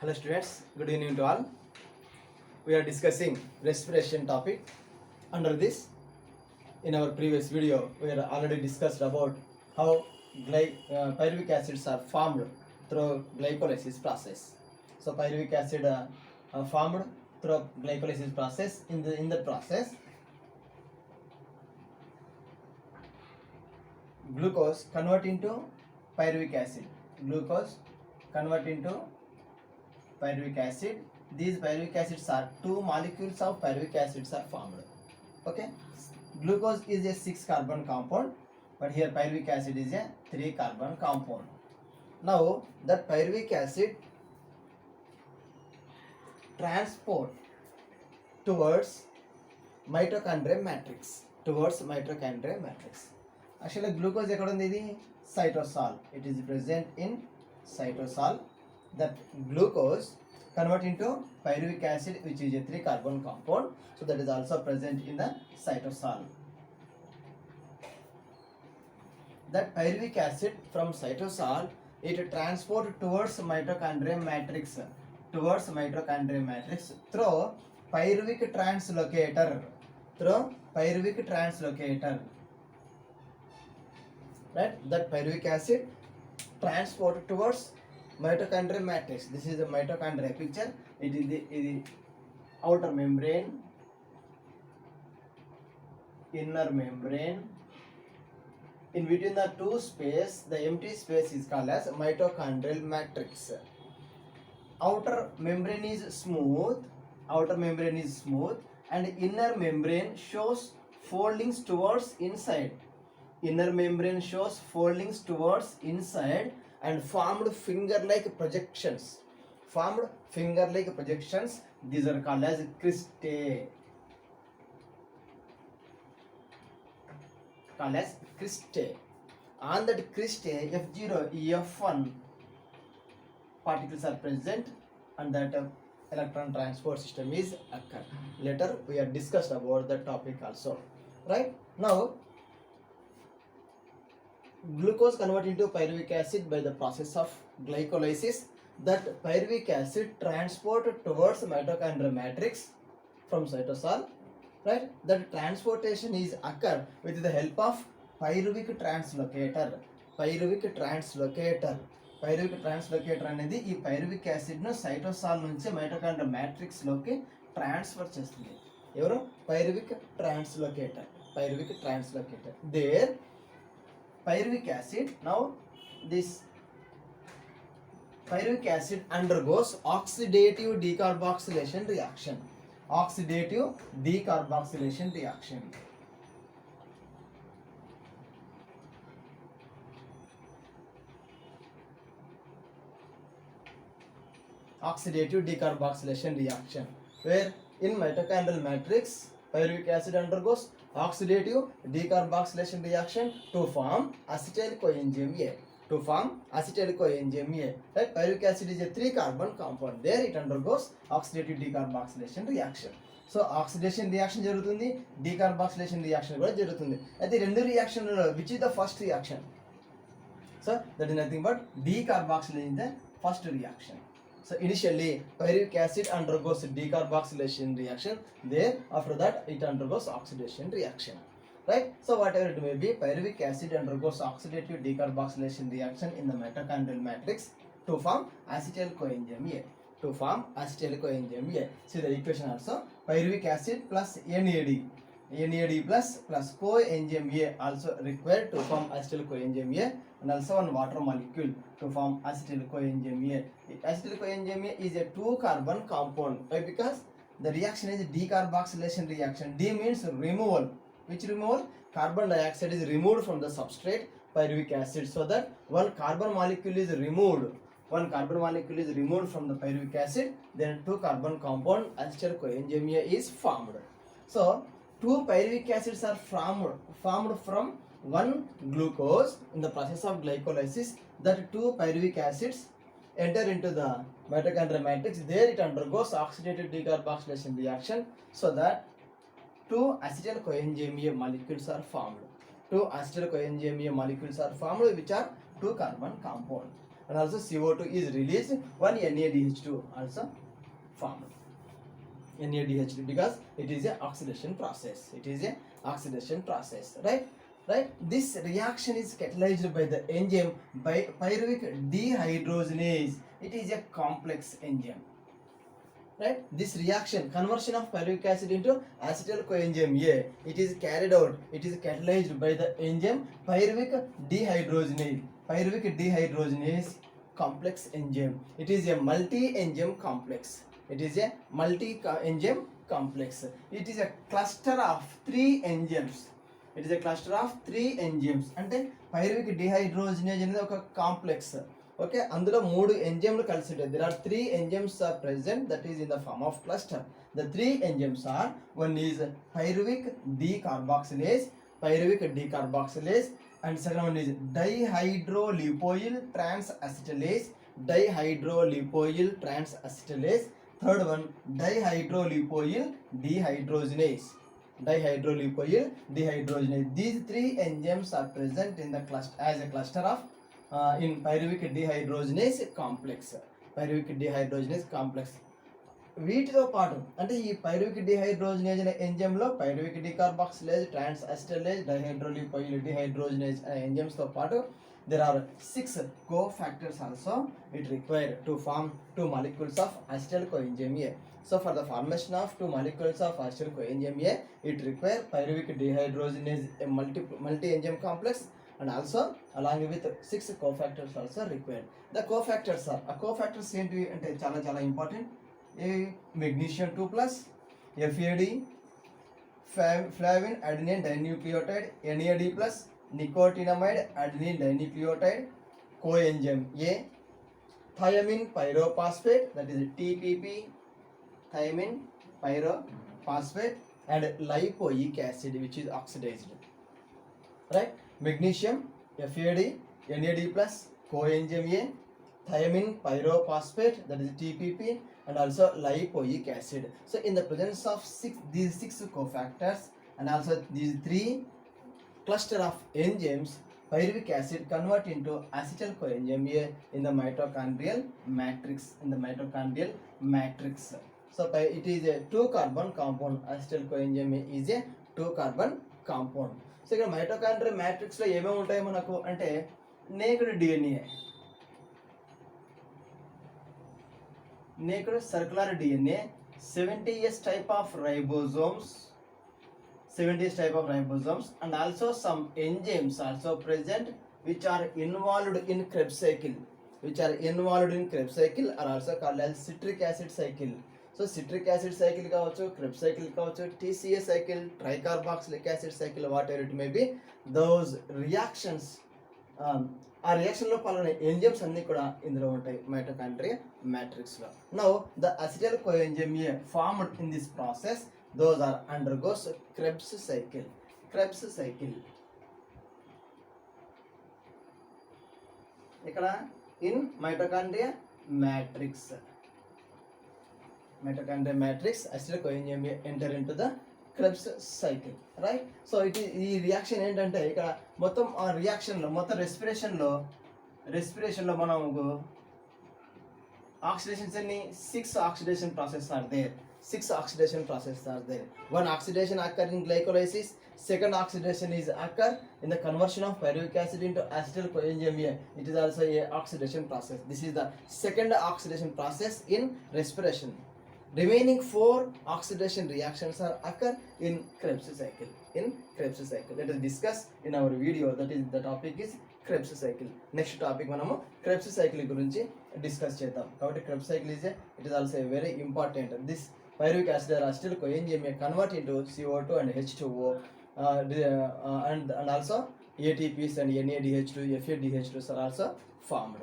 Hello students, good evening to all. We are discussing respiration topic. Under this, in our previous video, we had already discussed about how pyruvic acids are formed through glycolysis process. So pyruvic acid are formed through glycolysis process. In the process, glucose convert into pyruvic acid. Glucose convert into pyruvic acid. These pyruvic acids are two molecules of pyruvic acids are formed. Okay, glucose is a 6 carbon compound, but here pyruvic acid is a 3 carbon compound. Now that pyruvic acid transport towards mitochondrial matrix. Actually glucose ekkada undi idi cytosol. It is present in cytosol. That glucose convert into pyruvic acid, which is a 3 carbon compound, so that is also present in the cytosol. That pyruvic acid from cytosol, it transport towards mitochondrial matrix through pyruvic translocator right. That pyruvic acid transport towards mitochondrial matrix. This is the mitochondria picture. It is the outer membrane, inner membrane. In between the two space, the empty space is called as mitochondrial matrix. Outer membrane is smooth, and inner membrane shows foldings towards inside. And formed finger-like projections. These are called as cristae. On that cristae, F0, F1 particles are present, and that electron transport system is occur. Later we have discussed about that topic also. Right now, glucose convert into pyruvic acid by the process of glycolysis. That pyruvic acid transport towards mitochondrial matrix from cytosol. Right, that transportation is occur with the help of pyruvic translocator. అనేది ఈ pyruvic acid ను cytosol నుంచి mitochondrial matrix లోకి transfer చేస్తుంది. ఎవరు? Pyruvic translocator. There pyruvic acid, now this pyruvic acid undergoes oxidative decarboxylation reaction. Where in mitochondrial matrix pyruvic acid undergoes oxidative decarboxylation reaction to form acetyl coenzyme A. Right? Pyruvic acid is a 3 carbon compound. There it undergoes oxidative decarboxylation reaction. So oxidation reaction jarugutundi, decarboxylation reaction kuda jarugutundi. At the rendu reaction, which is the first reaction? So that is nothing but decarboxylation is the first reaction. So initially pyruvic acid undergoes decarboxylation reaction. There after that it undergoes oxidation reaction. Right? So whatever it may be, pyruvic acid undergoes oxidative decarboxylation reaction in the mitochondrial matrix to form acetyl coenzyme A. See the equation also. Pyruvic acid plus NAD plus coenzyme A also required to form acetyl coenzyme A, and also one water molecule to form acetyl coenzyme A. Acetyl coenzyme A is a 2 carbon compound. Why? Because the reaction is decarboxylation reaction. D means removal. Which removal? Carbon dioxide is removed from the substrate pyruvic acid, so that one carbon molecule is removed from the pyruvic acid, then 2 carbon compound acetyl coenzyme A is formed. So 2 pyruvic acids are formed from one glucose in the process of glycolysis. That 2 pyruvic acids enter into the mitochondrial matrix. There it undergoes oxidative decarboxylation reaction, so that 2 acetyl coenzyme A molecules are formed, which are 2 carbon compound. and also CO2 is released, one NADH2 also formed. NADH2 because it is a oxidation process. It is a oxidation process, right? This reaction is catalyzed by the enzyme by pyruvic dehydrogenase. It is a complex enzyme, right? This reaction, conversion of pyruvic acid into acetyl coenzyme A, it is carried out, it is catalyzed by the enzyme pyruvic dehydrogenase. Pyruvic dehydrogenase complex enzyme. It is a multi-enzyme complex. It is a multi-enzyme complex. It is a cluster of 3 enzymes. It is a cluster of 3 enzymes. అంటే pyruvic dehydrogenase అనేది ఒక complex. Okay, అందులో 3 ఎంజైమ్లు కలిసి ఉంటాయి. There are 3 enzymes are present, that is in the form of cluster. The 3 enzymes are, one is pyruvic decarboxylase, and second one is dihydrolipoyl transacetylase, third one dihydrolipoyl dehydrogenase. These 3 enzymes are present in the cluster as a cluster of in pyruvic dehydrogenase complex. వీటితో పాటు అంటే ఈ pyruvic dehydrogenase అనే ఎంజైమ్లో pyruvic డికార్బాక్సిలేజ్, ట్రాన్స్ అసిటలేజ్, డైహైడ్రోలిపోయిల్ dehydrogenase అనే ఎంజైమ్స్తో పాటు there are 6 cofactors also it require to form 2 molecules of acetyl coenzyme A. So for the formation of 2 molecules of acetyl coenzyme A, it require pyruvic dehydrogenase, a multi-enzyme complex, and also along with 6 cofactors also required. The cofactors are, cofactors ఏంటి అంటే చాలా important. Magnesium 2+, FAD, flavin adenine dinucleotide, NAD+, nicotinamide adenine dinucleotide, coenzyme A, thiamine pyrophosphate, that is TPP, thiamine pyrophosphate, and lipoic acid which is oxidized, right? Magnesium, FAD, NAD+, coenzyme A, thiamine pyrophosphate, that is TPP, and also lipoic acid. So in the presence of these six cofactors and also these 3 cluster of enzymes, pyruvic acid convert into acetyl coenzyme A in the mitochondrial matrix. So it is a 2-carbon compound. Acetyl coenzyme A is a 2-carbon compound. So ఇక్కడ mitochondrial matrix లో ఏమేమి ఉంటాయి మనకు అంటే naked DNA, naked circular DNA, 70s type of ribosomes, and also some enzymes also present which are involved in Krebs cycle, are also called as citric acid cycle. So citric acid cycle కావచ్చు, Krebs cycle కావచ్చు, TCA cycle, tricarboxylic acid cycle, whatever it may be, those reactions ఆ reaction లో పాల్గొనే enzymes అన్ని కూడా ఇందులో ఉంటాయి mitochondria matrix లో. Now the acetyl coenzyme A formed in this process, those are undergoes Krebs cycle. ఇక్కడ in mitochondria matrix, acetyl coenzyme A enter into the Krebs cycle, right? So ఈ reaction ఏంటంటే ఇక్కడ మొత్తం ఆ రియాక్షన్లో మొత్తం రెస్పిరేషన్లో మనం ఆక్సిడేషన్స్ అన్ని 6 oxidation processes are there. 6 oxidation processes are there. One oxidation occur in glycolysis, second oxidation is occur in the conversion of pyruvic acid into acetyl coenzyme A. It is also a oxidation process. This is the second oxidation process in respiration. Remaining 4 oxidation reactions are occur in Krebs cycle. Let us discuss in our video, that is the topic is Krebs cycle. Next topic మనము Krebs cycle గురించి discuss చేద్దాం. కాబట్టి Krebs cycle is it is also a very important. This pyruvic acid or acetyl coenzyme may convert into CO2 and H2O and also ATPs and NADH2, FADH2 are also formed.